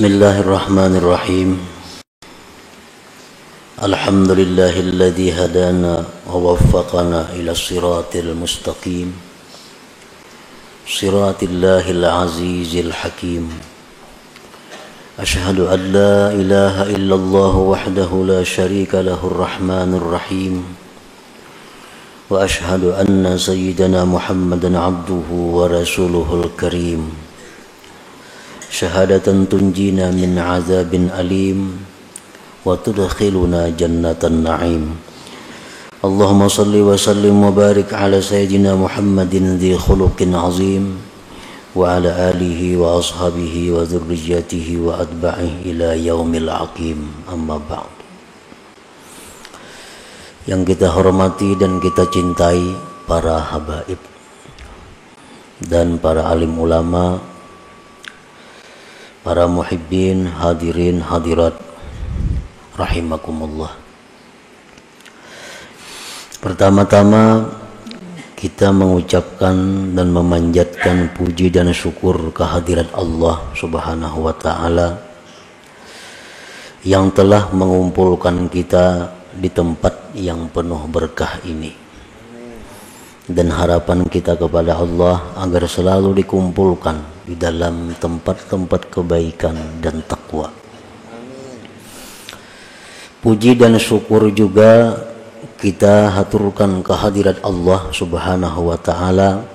Bismillahirrahmanirrahim. Alhamdulillahilladzi hadana wa waffaqana ila siratil mustaqim. Siratillahil azizil hakim. Ashhadu an la ilaha illallah wahdahu la syarika lahur rahmanir rahim. Wa ashhadu anna sayyidana Muhammadan abduhu wa rasuluhul karim. Syahadatan tunjina min azabin alim wa tudkhiluna jannatan na'im. Allahumma salli wa sallim wa barik ala sayyidina Muhammadin dhi khuluqin azim wa ala alihi wa ashabihi wa dhurriyyatihi wa atba'ihi ila yaumil aqim. Amma ba'd. Yang kita hormati dan kita cintai para habaib dan para alim ulama, para muhibbin, hadirin, hadirat rahimakumullah. Pertama-tama kita mengucapkan dan memanjatkan puji dan syukur kehadirat Allah Subhanahu wa taala yang telah mengumpulkan kita di tempat yang penuh berkah ini. Dan harapan kita kepada Allah agar selalu dikumpulkan di dalam tempat-tempat kebaikan dan takwa. Puji dan syukur juga kita haturkan kehadirat Allah Subhanahu wa taala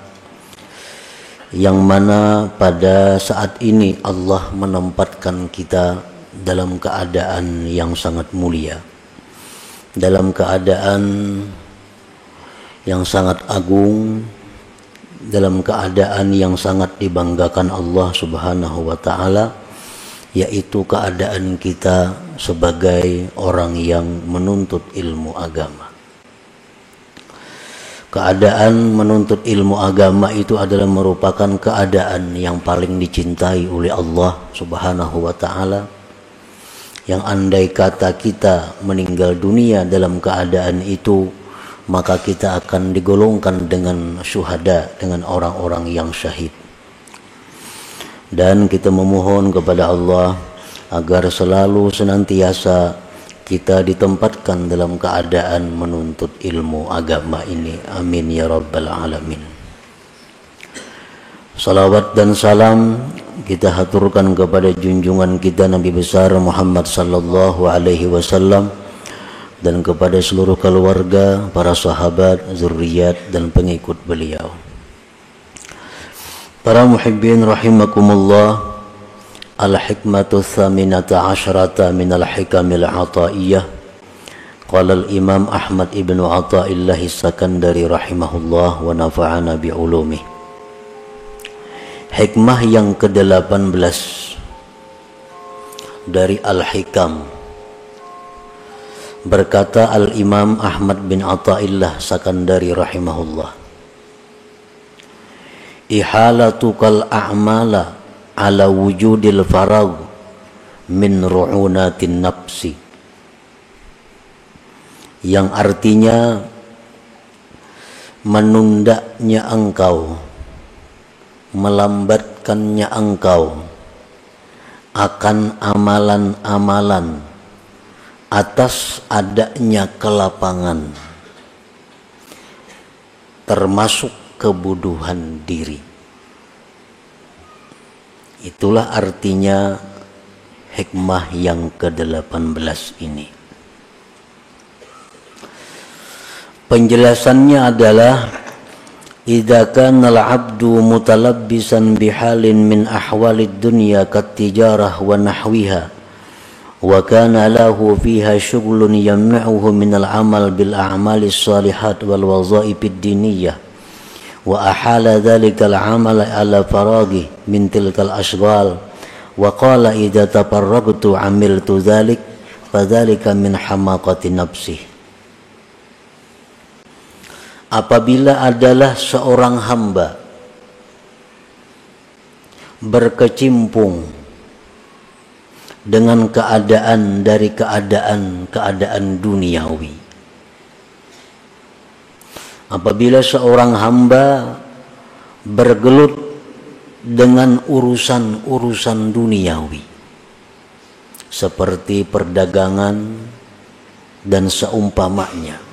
yang mana pada saat ini Allah menempatkan kita dalam keadaan yang sangat mulia, dalam keadaan yang sangat agung, dalam keadaan yang sangat dibanggakan Allah Subhanahu wa taala, yaitu keadaan kita sebagai orang yang menuntut ilmu agama. Keadaan menuntut ilmu agama itu adalah merupakan keadaan yang paling dicintai oleh Allah Subhanahu wa taala, yang andai kata kita meninggal dunia dalam keadaan itu, maka kita akan digolongkan dengan syuhada, dengan orang-orang yang syahid. Dan kita memohon kepada Allah agar selalu senantiasa kita ditempatkan dalam keadaan menuntut ilmu agama ini. Amin ya rabbal alamin. Salawat dan salam kita haturkan kepada junjungan kita Nabi besar Muhammad sallallahu alaihi wasallam dan kepada seluruh keluarga, para sahabat, zuriat dan pengikut beliau. Para muhibbin rahimakumullah, al-hikmatu tsaminata asyrata minal hikamil ataiyah. Qala al-imam Ahmad ibn Athaillah as-Sakandari rahimahullah wa nafa'ana bi'ulumih. Hikmah yang ke-18 dari al-hikam. Berkata Al-Imam Ahmad bin Athaillah Sakandari rahimahullah, ihalatukal a'mala ala wujudil farag min ru'unatin nafsi, yang artinya menundanya engkau, melambatkannya engkau akan amalan-amalan atas adanya kelapangan, termasuk kebuduhan diri. Itulah artinya hikmah yang ke-18 ini. Penjelasannya adalah idza kana al-'abdu mutalabbisan bihalin min ahwalid dunya kat-tijarah wa nahwiha wa kana lahu fiha syughlun yamna'uhu minal amal bil a'malis salihat wal wazaifid diniyah wa ahala dhalikal amala ala faraghi min tilkal ashghal wa qala idza tafarragtu amiltu dhalik fadzalika min hamaqati nafsi. Apabila adalah seorang hamba berkecimpung dengan keadaan dari keadaan duniawi, apabila seorang hamba bergelut dengan urusan-urusan duniawi, seperti perdagangan dan seumpamanya.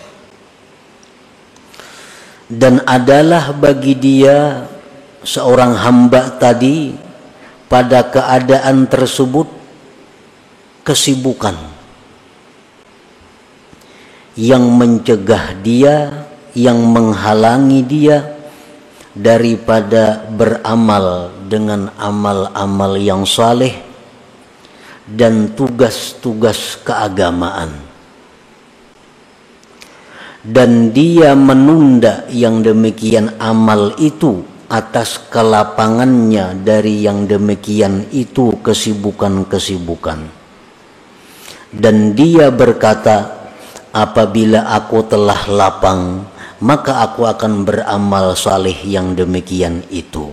Dan adalah bagi dia seorang hamba tadi pada keadaan tersebut kesibukan yang mencegah dia, yang menghalangi dia daripada beramal dengan amal-amal yang saleh dan tugas-tugas keagamaan. Dan dia menunda yang demikian amal itu atas kelapangannya dari yang demikian itu kesibukan-kesibukan. Dan dia berkata, apabila aku telah lapang, maka aku akan beramal saleh yang demikian itu.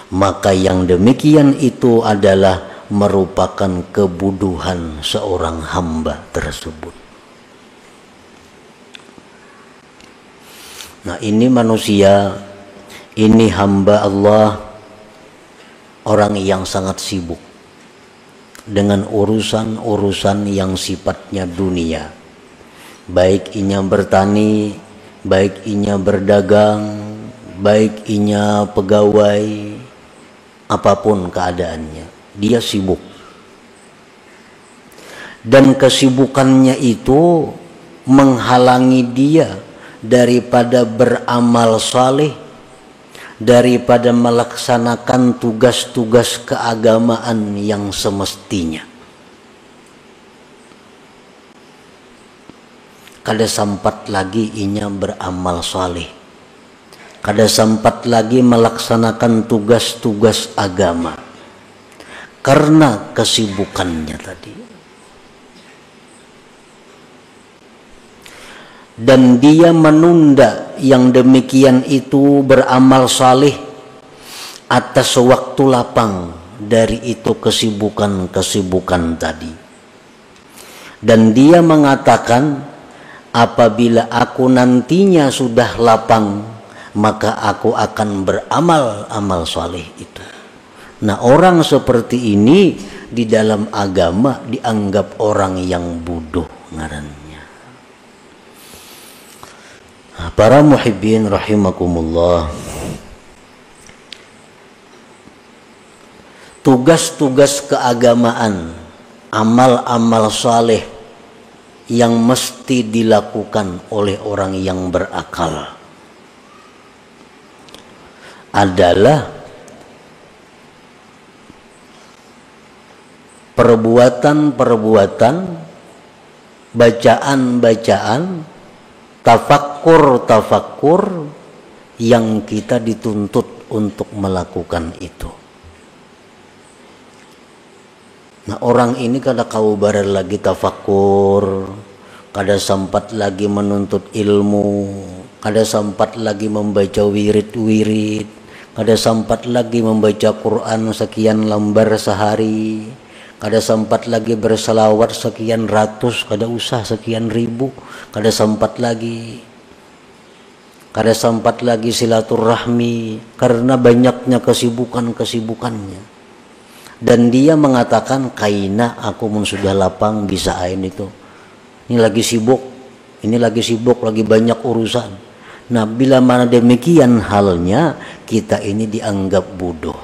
Maka yang demikian itu adalah merupakan kebodohan seorang hamba tersebut. Nah, ini manusia, ini hamba Allah, orang yang sangat sibuk dengan urusan-urusan yang sifatnya dunia. Baik inya bertani, baik inya berdagang, baik inya pegawai, apapun keadaannya, dia sibuk. Dan kesibukannya itu menghalangi dia daripada beramal saleh, daripada melaksanakan tugas-tugas keagamaan yang semestinya. Kada sempat lagi inya beramal saleh, kada sempat lagi melaksanakan tugas-tugas agama karena kesibukannya tadi. Dan dia menunda yang demikian itu beramal saleh atas waktu lapang dari itu kesibukan-kesibukan tadi. Dan dia mengatakan, apabila aku nantinya sudah lapang, maka aku akan beramal amal saleh itu. Nah, orang seperti ini di dalam agama dianggap orang yang bodoh ngarannya. Para muhibbin rahimakumullah, tugas-tugas keagamaan, amal-amal saleh yang mesti dilakukan oleh orang yang berakal adalah perbuatan-perbuatan, bacaan-bacaan, tafakkur yang kita dituntut untuk melakukan itu. Nah, orang ini kada kau barar lagi tafakkur, kada sempat lagi menuntut ilmu, kada sempat lagi membaca wirid-wirid, kada sempat lagi membaca Quran sekian lembar sehari, kada sempat lagi berselawat sekian ratus, kada usah sekian ribu, kada sempat lagi silaturahmi karena banyaknya kesibukannya. Dan dia mengatakan, kaina aku mun sudah lapang bisa ain itu. Ini lagi sibuk, lagi banyak urusan. Nah, bila mana demikian halnya, kita ini dianggap bodoh.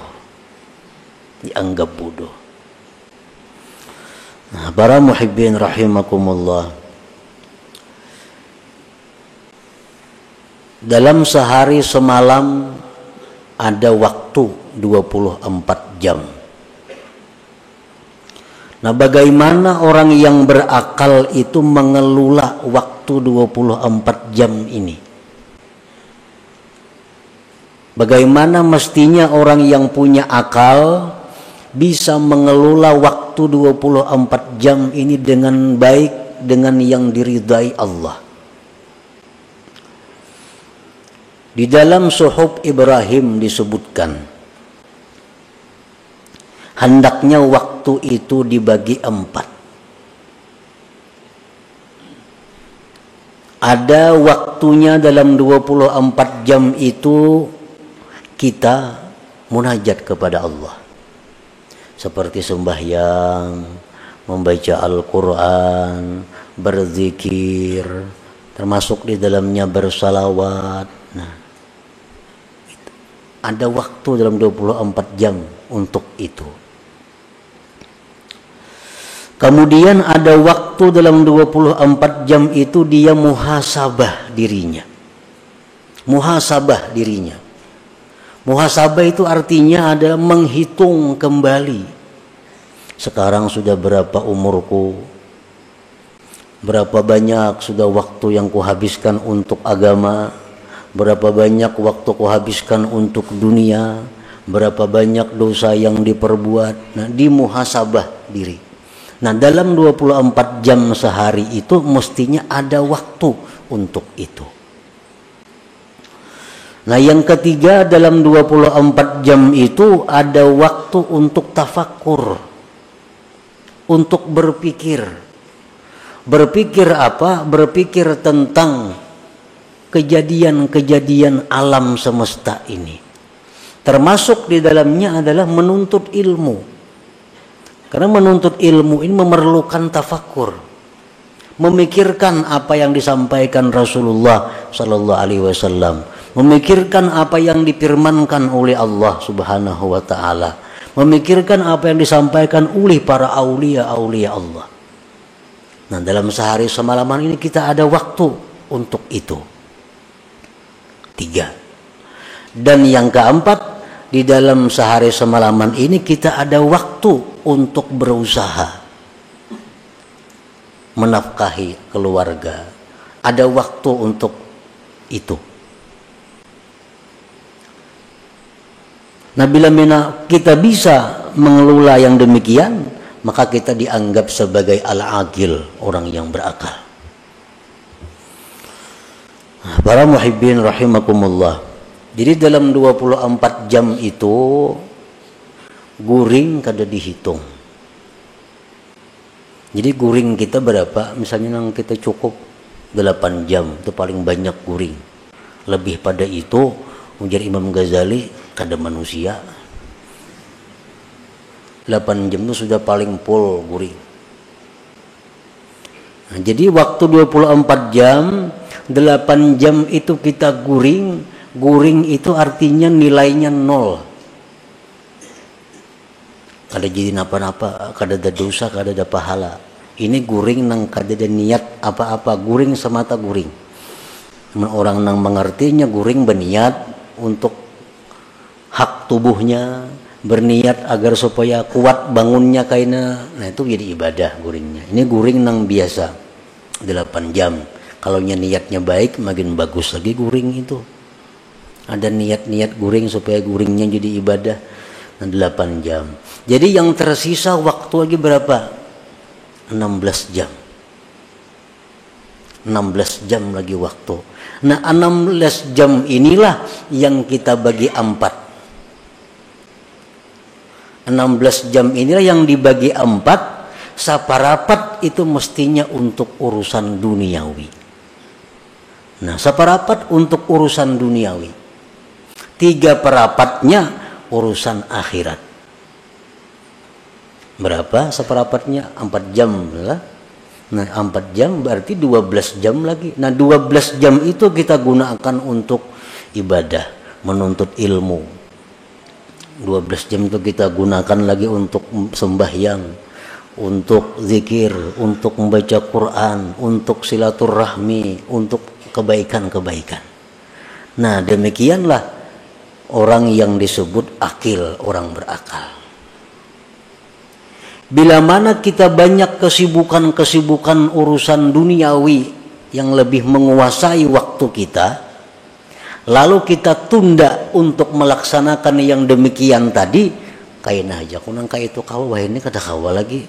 Nah, para muhibbin rahimakumullah, dalam sehari semalam ada waktu 24 jam. Nah, bagaimana orang yang berakal itu mengelola waktu 24 jam ini? Bagaimana mestinya orang yang punya akal bisa mengelola waktu 24 jam ini dengan baik, dengan yang diridai Allah? Di dalam Suhuf Ibrahim disebutkan, hendaknya waktu itu dibagi 4. Ada waktunya dalam 24 jam itu kita munajat kepada Allah. Seperti sembahyang, membaca Al-Quran, berzikir, termasuk di dalamnya bersalawat. Nah, ada waktu dalam 24 jam untuk itu. Kemudian ada waktu dalam 24 jam itu dia muhasabah dirinya. Muhasabah dirinya. Muhasabah itu artinya ada menghitung kembali. Sekarang sudah berapa umurku? Berapa banyak sudah waktu yang kuhabiskan untuk agama? Berapa banyak waktu kuhabiskan untuk dunia? Berapa banyak dosa yang diperbuat? Nah, dimuhasabah diri. Nah, dalam 24 jam sehari itu mestinya ada waktu untuk itu. Nah, yang ketiga, dalam 24 jam itu ada waktu untuk tafakur, untuk berpikir. Berpikir apa? Berpikir tentang kejadian-kejadian alam semesta ini. Termasuk di dalamnya adalah menuntut ilmu. Karena menuntut ilmu ini memerlukan tafakur, memikirkan apa yang disampaikan Rasulullah Sallallahu Alaihi Wasallam, memikirkan apa yang difirmankan oleh Allah Subhanahu Wa Taala, memikirkan apa yang disampaikan oleh para aulia Allah. Nah, dalam sehari semalaman ini kita ada waktu untuk itu. 3. Dan yang keempat, di dalam sehari semalaman ini kita ada waktu untuk berusaha menafkahi keluarga. Ada waktu untuk itu. Nah, bila kita bisa mengelola yang demikian, maka kita dianggap sebagai al-aqil, orang yang berakal. Nah, para muhibbin rahimakumullah. Jadi dalam 24 jam itu guring kada dihitung. Jadi guring kita berapa? Misalnya yang kita cukup 8 jam, itu paling banyak guring. Lebih pada itu, ujar Imam Ghazali, kada manusia. 8 jam itu sudah paling full guring. Nah, jadi waktu 24 jam, 8 jam itu kita guring. Guring itu artinya nilainya 0. Kada jadi napa-napa, kada ada dosa, kada ada pahala. Ini guring nang kada ada niat apa-apa, guring semata guring. Orang nang mengertinya guring berniat untuk hak tubuhnya, berniat agar supaya kuat bangunnya kaina. Nah, itu jadi ibadah guringnya. Ini guring nang biasa 8 jam. Kalau niatnya baik, makin bagus lagi guring itu. Ada niat-niat guring supaya guringnya jadi ibadah. 8 jam. Jadi yang tersisa waktu lagi berapa? 16 jam. 16 jam lagi waktu. Nah, 16 jam inilah yang kita bagi 4. 16 jam inilah yang dibagi 4. Saparapat itu mestinya untuk urusan duniawi. Nah, saparapat untuk urusan duniawi. 3/4-nya urusan akhirat. Berapa seperapatnya? 4 jam lah. Nah, 4 jam berarti 12 jam lagi. Nah, 12 jam itu kita gunakan untuk ibadah, menuntut ilmu. 12 jam itu kita gunakan lagi untuk sembahyang, untuk zikir, untuk membaca Quran, untuk silaturahmi, untuk kebaikan-kebaikan. Nah, demikianlah orang yang disebut akil, orang berakal. Bila mana kita banyak kesibukan-kesibukan urusan duniawi yang lebih menguasai waktu kita, lalu kita tunda untuk melaksanakan yang demikian tadi, kain aja kunang kayak itu kawa, wah ini kada kawa lagi.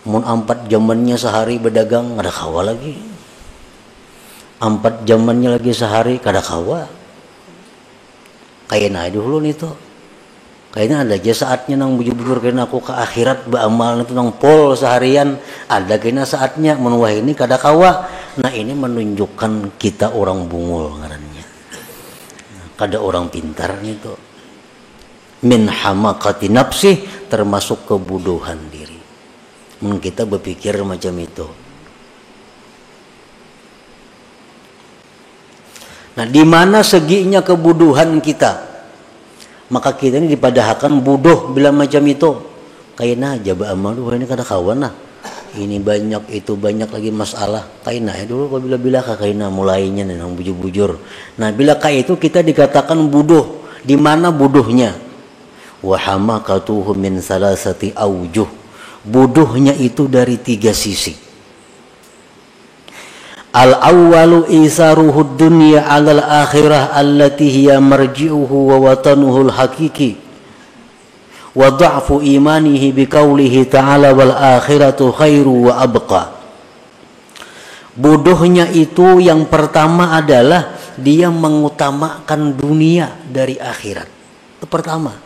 Mun 4 jamannya sehari berdagang, kada kawa lagi. 4 jamannya lagi sehari, kada kawa. Kayaknya dulu nih tuh, kayaknya ada aja saatnya nang bujur-bujur kayaknya aku ke akhirat beramal itu nang pol seharian, ada kayaknya saatnya menuah ini kada kawa. Nah, ini menunjukkan kita orang bungul ngarannya, kada orang pintar nih tuh. Min hamakati nafsih, termasuk kebodohan diri. Kita berpikir macam itu. Nah, di mana seginya kebodohan kita, maka kita ini dipadahkan bodoh bila macam itu. Kaina jaba amalu ini kada kawan lah. Ini banyak, itu banyak lagi masalah. Kaina ya dulu bila kaina mulainya nang bujur-bujur. Nah, bila kaya itu kita dikatakan bodoh. Di mana bodohnya? Wa hamakatuhu min salasati aujuh. Bodohnya itu dari 3 sisi. Al-awwalu isaruhu dunya 'alal akhirah allati hiya marji'uhu wa watanuhu al-haqiqi wa dha'fu imanihi biqaulihi ta'ala wal akhiratu khairu wa abqa. Bodohnya itu yang pertama adalah dia mengutamakan dunia dari akhirat. Itu pertama.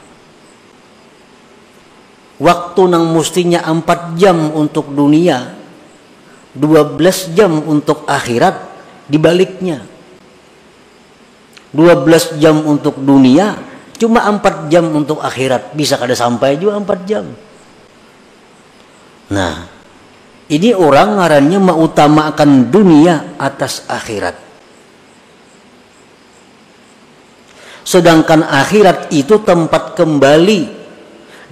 Waktu nang mustinya 4 jam untuk dunia, 12 jam untuk akhirat, dibaliknya. 12 jam untuk dunia, cuma 4 jam untuk akhirat. Bisa kada sampai juga 4 jam. Nah, ini orang ngarannya mengutamakan dunia atas akhirat. Sedangkan akhirat itu tempat kembali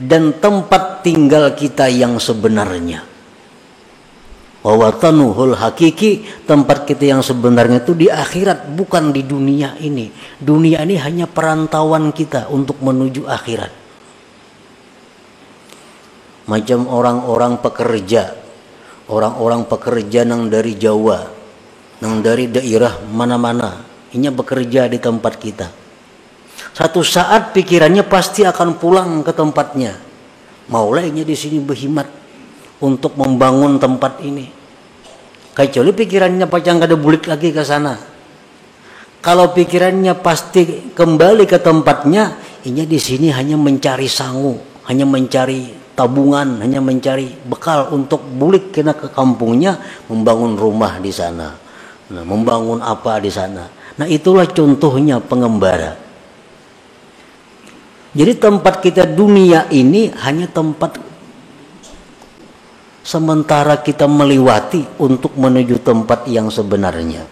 dan tempat tinggal kita yang sebenarnya. Wa watanuhul hakiki, tempat kita yang sebenarnya itu di akhirat, bukan di dunia ini. Dunia ini hanya perantauan kita untuk menuju akhirat. Macam orang-orang pekerja nang dari Jawa, nang dari daerah mana-mana, ini bekerja di tempat kita. Satu saat pikirannya pasti akan pulang ke tempatnya. Maulainya di sini berhimat untuk membangun tempat ini. Kecuali pikirannya pacang kada bulik lagi ke sana. Kalau pikirannya pasti kembali ke tempatnya, ini di sini hanya mencari sangu, hanya mencari tabungan, hanya mencari bekal untuk bulik kena ke kampungnya, membangun rumah di sana. Nah, membangun apa di sana. Nah, itulah contohnya pengembara. Jadi tempat kita dunia ini hanya tempat sementara kita melewati untuk menuju tempat yang sebenarnya.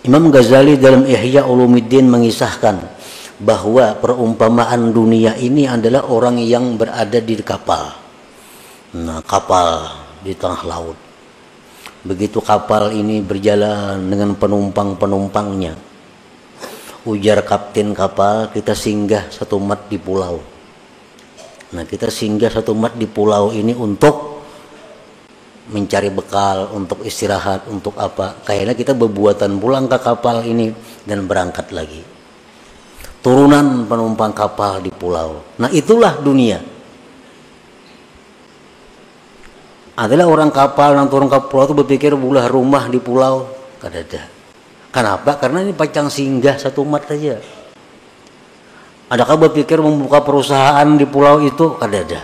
Imam Ghazali dalam Ihya Ulumuddin mengisahkan bahwa perumpamaan dunia ini adalah orang yang berada di kapal. Nah, kapal di tengah laut. Begitu kapal ini berjalan dengan penumpang-penumpangnya, ujar kapten kapal, kita singgah satu mat di pulau. Nah, kita singgah satu mat di pulau ini untuk mencari bekal, untuk istirahat, untuk apa. Kayaknya kita berbuatan pulang ke kapal ini dan berangkat lagi. Turunan penumpang kapal di pulau. Nah, itulah dunia. Adalah orang kapal yang turun ke pulau itu berpikir bulah rumah di pulau. Kada ada. Kenapa? Karena ini pacang singgah satu mat saja. Adakah berpikir membuka perusahaan di pulau itu? Kada ada.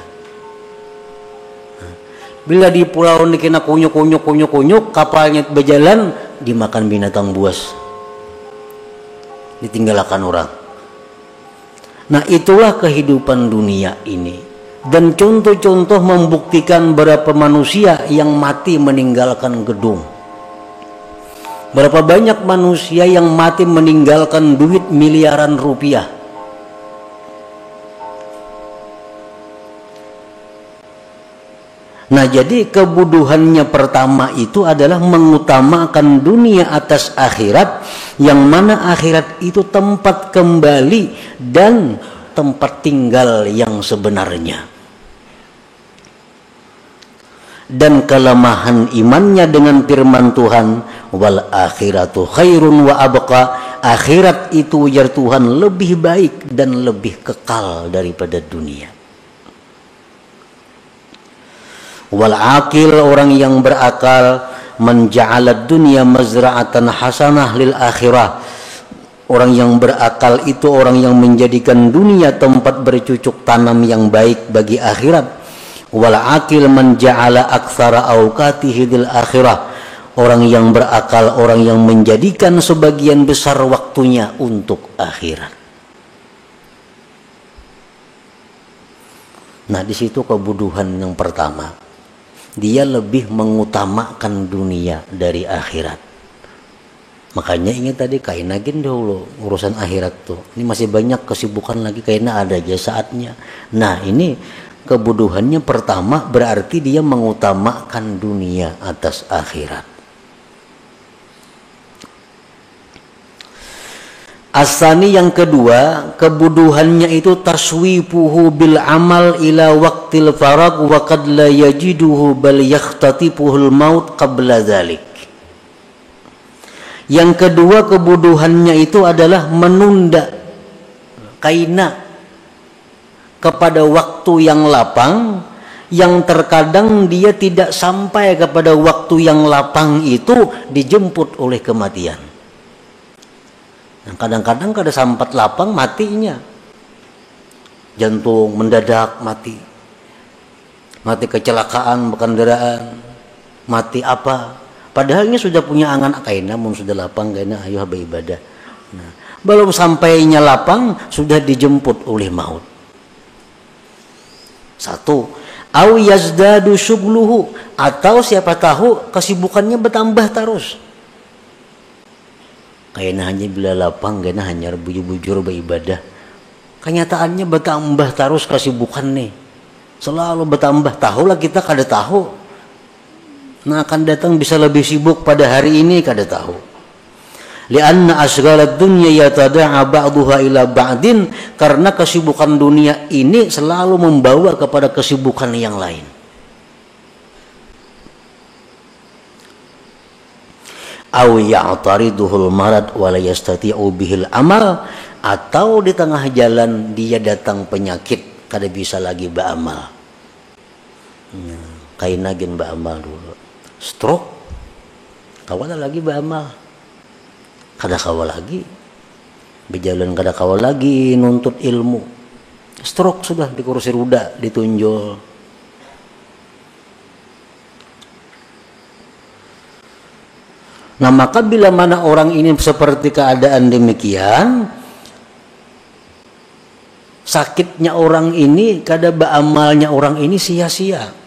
Bila di pulau ini kena kunyuk, kapalnya berjalan, dimakan binatang buas. Ditinggalkan orang. Nah, itulah kehidupan dunia ini. Dan contoh-contoh membuktikan berapa manusia yang mati meninggalkan gedung. Berapa banyak manusia yang mati meninggalkan duit miliaran rupiah. Nah, jadi kebodohannya pertama itu adalah mengutamakan dunia atas akhirat, yang mana akhirat itu tempat kembali dan tempat tinggal yang sebenarnya. Dan kelemahan imannya dengan firman Tuhan, wal akhiratu khairun wa abqa, akhirat itu ujar Tuhan lebih baik dan lebih kekal daripada dunia. Wal aqil, orang yang berakal, menja'alad dunya mazra'atan hasanah lil akhirah, orang yang berakal itu orang yang menjadikan dunia tempat bercucuk tanam yang baik bagi akhirat. Wal aqil man ja'ala aktsara awqatihi lil akhirah, orang yang berakal orang yang menjadikan sebagian besar waktunya untuk akhirat. Nah, di situ kebuduhan yang pertama. Dia lebih mengutamakan dunia dari akhirat. Makanya ingat tadi kainagin dahulu urusan akhirat tuh. Ini masih banyak kesibukan lagi, kayaknya ada aja saatnya. Nah, ini kebuduhannya pertama berarti dia mengutamakan dunia atas akhirat. Asani yang kedua, kebuduhannya itu taswifuhu bil amal ila waqtil farag wa qad la yajiduhu bal yakhtatifuhul maut qabla dzalik. Yang kedua kebuduhannya itu adalah menunda kaina kepada waktu yang lapang, yang terkadang dia tidak sampai kepada waktu yang lapang itu dijemput oleh kematian. Nah, kadang-kadang kada sampat lapang matinya, jantung mendadak mati, mati kecelakaan kendaraan, mati apa? Padahal ini sudah punya angan kaina, mun sudah lapang kaina ayo beribadah. Nah, belum sampainya lapang sudah dijemput oleh maut. Satu, au yazdadu syugluhu, atau siapa tahu kesibukannya bertambah terus. Kaina hanya bila lapang kaina hanya bujur-bujur beribadah. Kenyataannya bertambah terus kesibukan nih. Selalu bertambah, tahulah kita kada tahu. Nah, akan datang bisa lebih sibuk pada hari ini kada tahu. Lianna asghalad dunya yatada'a ba'daha ila ba'din, karena kesibukan dunia ini selalu membawa kepada kesibukan yang lain. Aw ya'tariduhul marad wa la yastati'u bihil amal, atau di tengah jalan dia datang penyakit kada bisa lagi beramal. Kainagin beramal dulu. Stroke, kawala lagi beramal, kada kawal lagi, berjalan kada kawal lagi nuntut ilmu. Stroke sudah di kursi roda ditunjol. Nah, maka bila mana orang ini seperti keadaan demikian, sakitnya orang ini kada beramalnya orang ini sia-sia.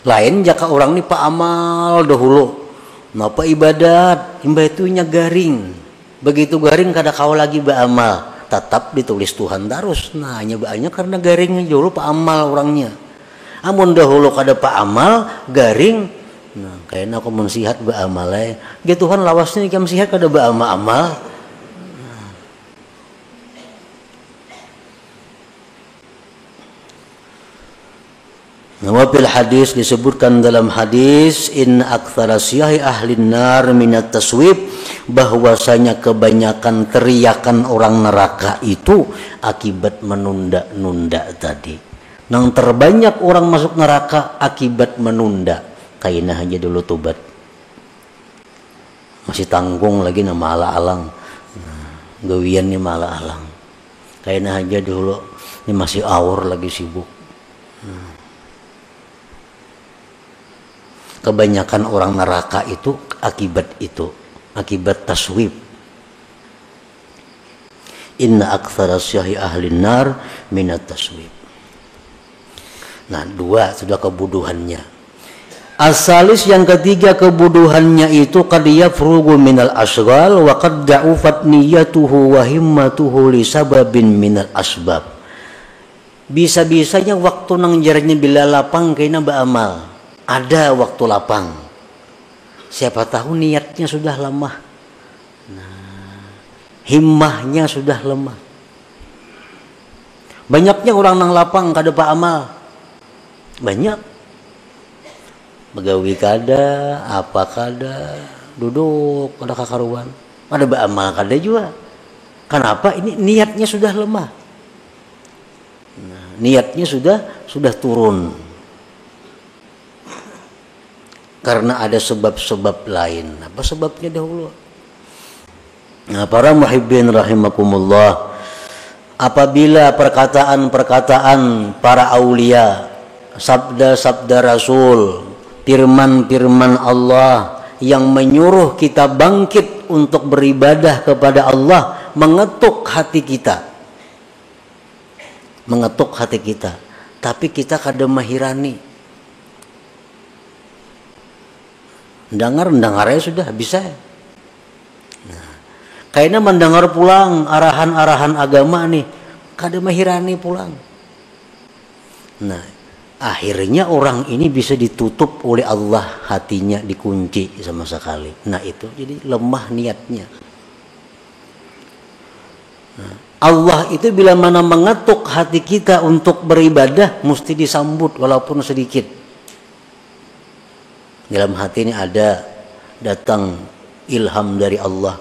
Lain jika orang ini pak amal dahulu, napa ibadat, imbah itunya garing. Begitu garing kada kau lagi beramal, tetap ditulis Tuhan terus. Nah, hanya banyak karena garingnya dahulu pak amal orangnya. Amun dahulu kada pak amal, garing. Nah, kayaknya aku mensihat beramal gitu Tuhan lawasnya ikam sihat kada beramal-amal. Nawafil hadis disebutkan dalam hadis inna aktsara syahi ahlin nar minat taswib, bahwasanya kebanyakan teriakan orang neraka itu akibat menunda-nunda tadi. Nang terbanyak orang masuk neraka akibat menunda. Kaina aja dulu tobat. Masih tanggung lagi nama ala-alang. Gawian ni mala-alang. Kaina aja dulu ini masih awur lagi sibuk. Kebanyakan orang neraka itu akibat taswib. Inna aktsara syahi ahlin nar minat taswib. Nah, dua sudah kebuduhannya. Asalis yang ketiga kebuduhannya itu qad yafrugu minal asghal wa qad da'ufat niyyatuhu wa himmatuhu li sababin minal asbab. Bisa-bisanya waktu nang jaranya bila lapang kena beramal. Ada waktu lapang. Siapa tahu niatnya sudah lemah. Nah, himmahnya sudah lemah. Banyaknya orang nang lapang kada beramal. Banyak. Begawi kada, apa kada, duduk kada kakaruan. Ada beramal kada juga. Kenapa? Ini niatnya sudah lemah. Nah, niatnya sudah turun. Karena ada sebab-sebab lain. Apa sebabnya dahulu? Nah, para muhibbin rahimakumullah, apabila perkataan-perkataan para aulia, sabda-sabda Rasul, firman-firman Allah yang menyuruh kita bangkit untuk beribadah kepada Allah mengetuk hati kita. tapi kita kada mahirani. Dengar sudah bisa. Nah, kayaknya mendengar pulang arahan-arahan agama nih, kada mahirani pulang. Nah, akhirnya orang ini bisa ditutup oleh Allah, hatinya dikunci sama sekali. Nah itu jadi lemah niatnya. Nah, Allah itu bila mana mengetuk hati kita untuk beribadah, mesti disambut walaupun sedikit. Dalam hati ini ada datang ilham dari Allah.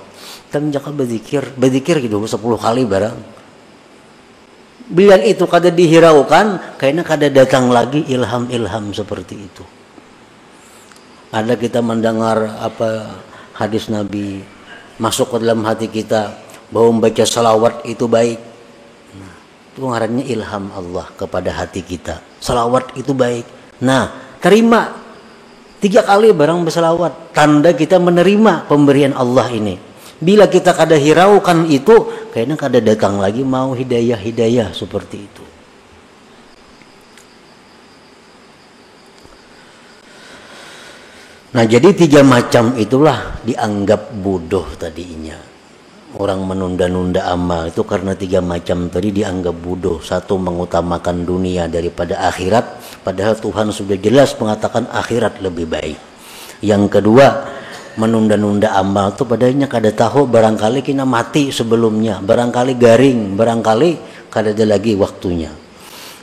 Kita jangan berzikir gitu 10 kali barang. Bila itu kada dihiraukan, kayaknya kada datang lagi ilham-ilham seperti itu. Ada kita mendengar apa hadis Nabi masuk ke dalam hati kita, bahwa membaca salawat itu baik. Nah, itu ngarannya ilham Allah kepada hati kita. Salawat itu baik. Nah, terima 3 kali barang bersalawat, tanda kita menerima pemberian Allah ini. Bila kita kada hiraukan itu, kayaknya kada datang lagi mau hidayah seperti itu. Nah, jadi 3 macam itulah dianggap bodoh tadinya. Orang menunda-nunda amal itu karena 3 macam tadi dianggap bodoh. 1, mengutamakan dunia daripada akhirat, padahal Tuhan sudah jelas mengatakan akhirat lebih baik. Yang kedua, menunda-nunda amal itu padahal kada tahu barangkali kita mati sebelumnya, barangkali garing, barangkali kada ada lagi waktunya.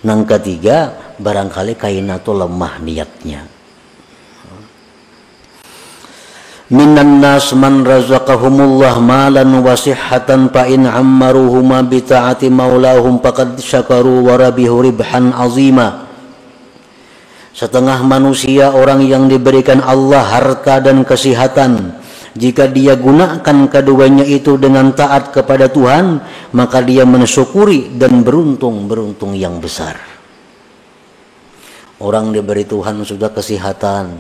Yang ketiga, barangkali kaina itu lemah niatnya. Minan nas man razaqahumullah malan wa sihhatan fa in ammaruhuma bi ta'ati maulahum faqad syakaru wa rabihu ribhan azima. Setengah manusia orang yang diberikan Allah harta dan kesehatan, jika dia gunakan keduanya itu dengan taat kepada Tuhan, maka dia mensyukuri dan beruntung yang besar. Orang diberi Tuhan sudah kesehatan,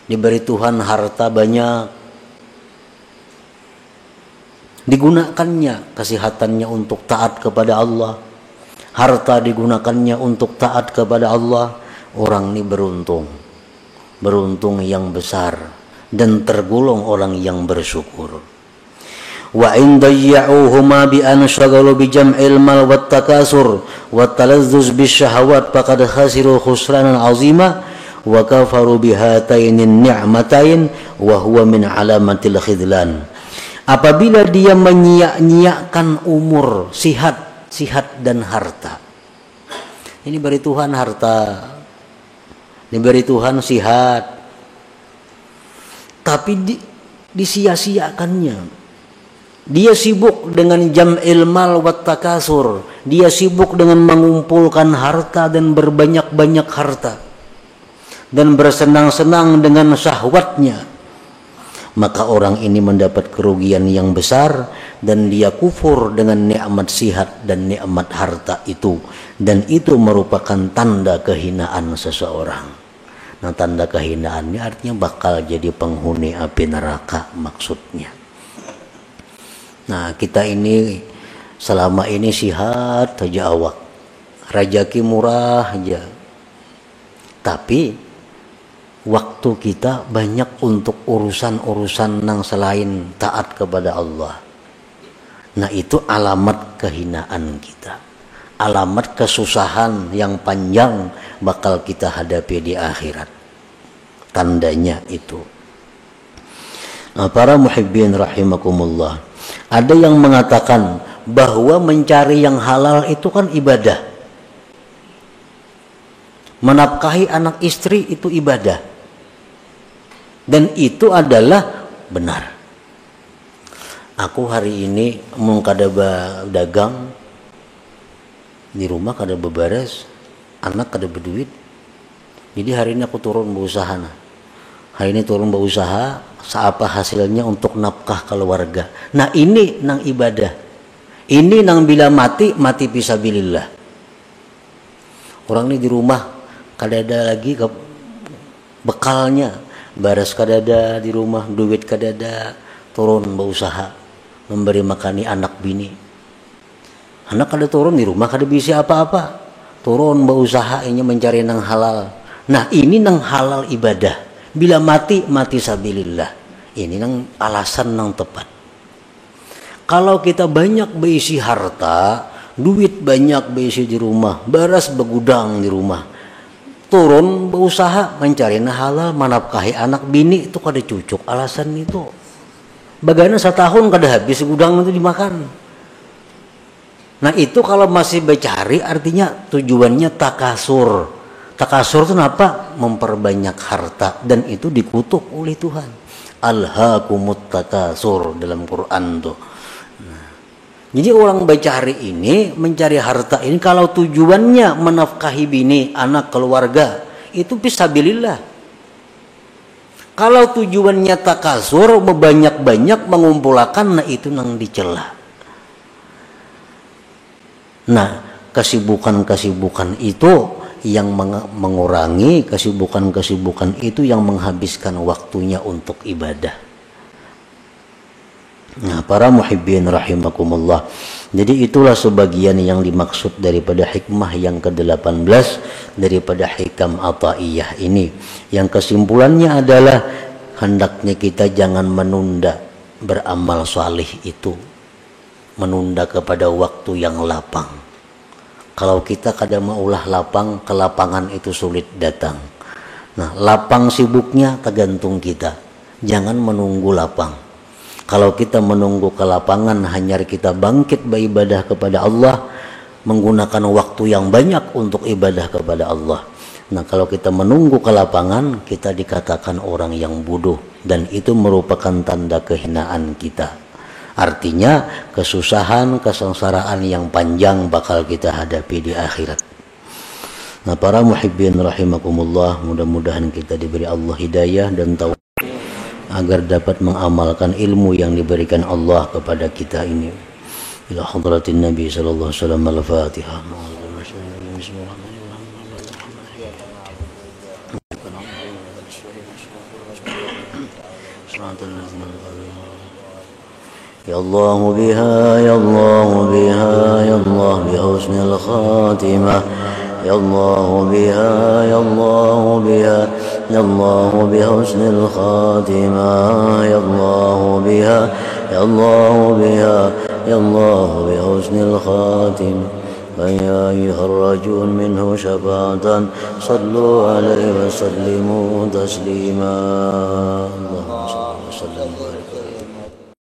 diberi Tuhan harta banyak, digunakannya kesehatannya untuk taat kepada Allah, harta digunakannya untuk taat kepada Allah. Orang ini beruntung yang besar dan tergolong orang yang bersyukur. Wa in dayya'uhuma bi an syaghalu bi jam'il mal wat takasur wat talazzuz bis syahawat faqad khasiru khusranan 'azima wa kafaru bihatainin ni'matain wa huwa min alamatil khidlan. Apabila dia menyia-nyiakan umur, sihat dan harta. Ini beri Tuhan harta, diberi Tuhan sihat, tapi disia-siakannya. Dia sibuk dengan jam'il mal wat takasur, dia sibuk dengan mengumpulkan harta dan berbanyak-banyak harta dan bersenang-senang dengan syahwatnya. Maka orang ini mendapat kerugian yang besar dan dia kufur dengan nikmat sihat dan nikmat harta itu, dan itu merupakan tanda kehinaan seseorang. Nah, tanda kehinaannya artinya bakal jadi penghuni api neraka maksudnya. Nah, kita ini selama ini sihat saja awak, rajaki murah aja, tapi waktu kita banyak untuk urusan-urusan yang selain taat kepada Allah. Nah, itu alamat kehinaan kita, alamat kesusahan yang panjang bakal kita hadapi di akhirat. Tandanya itu. Nah, para muhibbin rahimakumullah, ada yang mengatakan bahwa mencari yang halal itu kan ibadah. Menafkahi anak istri itu ibadah. Dan itu adalah benar. Aku hari ini mau kada dagang, di rumah kada bebares, anak kada berduit. Jadi hari ini aku turun berusaha. Hari ini turun berusaha, seapa hasilnya untuk nafkah keluarga. Nah, ini nang ibadah. Ini nang bila mati fisabilillah. Orang ini di rumah kada ada lagi bekalnya, baras kada ada di rumah, duit kada ada, turun berusaha memberi makani anak bini. Anak kada turun di rumah kada bisa apa-apa, turun berusaha ini mencari nang halal. Nah ini nang halal ibadah. Bila mati sabilillah. Ini nang alasan nang tepat. Kalau kita banyak berisi harta, duit banyak berisi di rumah, beras begudang di rumah, turun berusaha mencari nang halal, menafkahi anak bini itu kada cucuk. Alasan itu. Bagaimana setahun kada habis gudang itu dimakan. Nah itu kalau masih bercari artinya tujuannya takasur. Takasur itu apa? Memperbanyak harta, dan itu dikutuk oleh Tuhan. Alhaakumut takasur dalam Quran tuh. Nah, jadi orang bercari ini, mencari harta ini kalau tujuannya menafkahi bini, anak, keluarga, itu fisabilillah. Kalau tujuannya takasur, banyak-banyak mengumpulkan, nah itu nang dicela. Nah, kesibukan-kesibukan itu yang mengurangi, kesibukan-kesibukan itu yang menghabiskan waktunya untuk ibadah. Nah, para muhibbin rahimakumullah. Jadi itulah sebagian yang dimaksud daripada hikmah yang ke-18 daripada hikam ataiyah ini. Yang kesimpulannya adalah hendaknya kita jangan menunda beramal salih itu. Menunda kepada waktu yang lapang. Kalau kita kadang maulah lapang, kelapangan itu sulit datang. Nah, lapang sibuknya tergantung kita. Jangan menunggu lapang. Kalau kita menunggu ke lapangan, hanya kita bangkit beribadah kepada Allah, menggunakan waktu yang banyak untuk ibadah kepada Allah. Nah, kalau kita menunggu ke lapangan, kita dikatakan orang yang bodoh, dan itu merupakan tanda kehinaan kita. Artinya kesusahan, kesengsaraan yang panjang bakal kita hadapi di akhirat. Nah, para muhibbin rahimakumullah, mudah-mudahan kita diberi Allah hidayah dan taufik agar dapat mengamalkan ilmu yang diberikan Allah kepada kita ini. Ila hadratin Nabi sallallahu alaihi wasallam. Al-Fatihah. Ya Allah biha, ya Allah biha, ya Allah bi husnil khatimah. Ya Allah biha, ya Allah biha, ya Allah bi husnil khatimah. Ya Allah biha, ya Allah biha, ya Allah bi husnil khatimah. فيا أيها الرجل منه شفاعة صلوا عليه وسلموا تسليما. اللهم صل وسلم وبارك